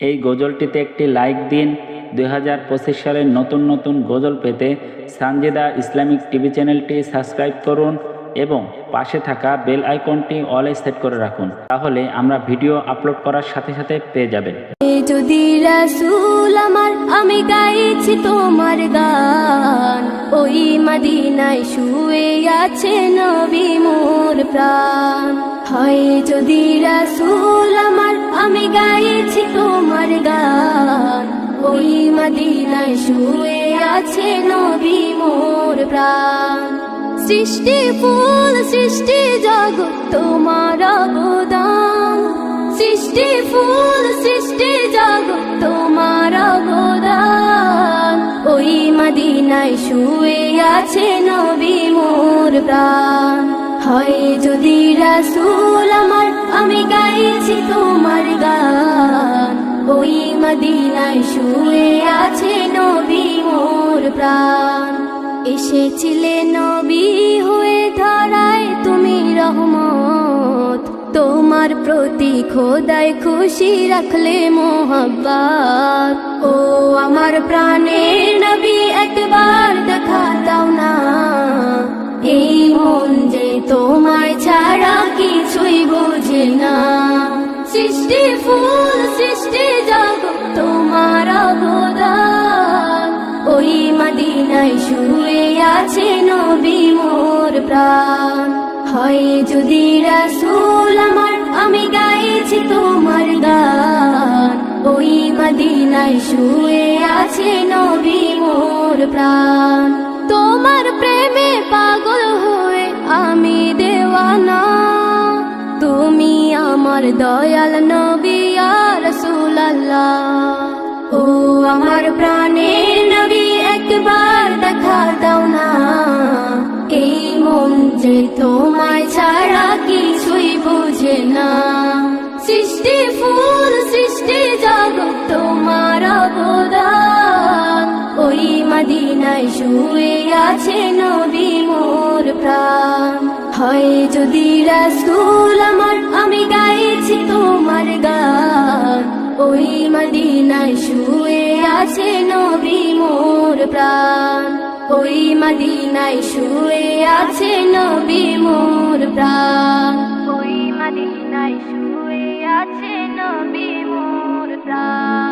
এই গজলটিতে একটি লাইক দিন। 2025 সালের নতুন নতুন গজল পেতে সানজিদা ইসলামিক টিভি চ্যানেলটি সাবস্ক্রাইব করুন এবং পাশে থাকা বেল আইকনটি অলে সেট করে রাখুন, তাহলে আমরা ভিডিও আপলোড করার সাথে সাথে পেয়ে যাবেন। যদি রাসূল আমার, আমি গাইছি তোমার গান, ওই মদিনায় শুয়ে আছে নবী মোর প্রাণ। হয় যদি রাসূল আমার, আমি গাইছি তোমার গান, ওই মদিনায় শুয়ে আছে নবী মোর প্রাণ। সৃষ্টি ফুল সৃষ্টি জগৎ তোমার অবদান, সৃষ্টি ফুল সৃষ্টি জগৎ তোমার অবদান। ওই মদিনায় শুয়ে আছে নবী মোর প্রাণ। হয় যদি রাসূল আমার, আমি গাইছি তোমার গান, ওই মদিনায় শুয়ে আছে নবী মোর প্রাণ। এসেছিলে নবী হয়ে ধরায় তুমি রহমত, তোমার প্রতি খোদায় খুশি রাখলে মোহাব্বত। ও আমার প্রাণের নবী, একবার দেখা দাও না, এই মন যে তোমায় ছাড়া কিছুই বোঝে না। সৃষ্টি ফুল সৃষ্টি জগৎ তোমার অবদান, ওই মদিনায় শুয়ে আছে নবী মোর প্রাণ। হয় যদি রাসূল আমার, আমি গাইছি তোমার গান, ওই মদিনায় শুয়ে আছে নবী মোর প্রাণ। তোমার প্রেমে পাগল হয়ে আমি দেওয়ানা, তুমি আমার দয়াল নবী ইয়া রাসূলুল্লাহ। ও আমার প্রাণের নবী, একবার দেখা দাও না, এই মন যে তোমায় ছাড়া কিছুই বোঝে না। সৃষ্টি ফুল সৃষ্টি জগৎ তোমার অবদান, ওই মদিনায় শুয়ে আছে নবী মোর প্রাণ। হয় যদি রাসূল আমার, আমি গাইছি তোমার গান, ওই মদিনায় শুয়ে আছে নবী মোর প্রাণ। ওই মদিনায় শুয়ে আছে নবী মোর প্রাণ, ওই মদিনায় শুয়ে আছে নবী মোর প্রাণ।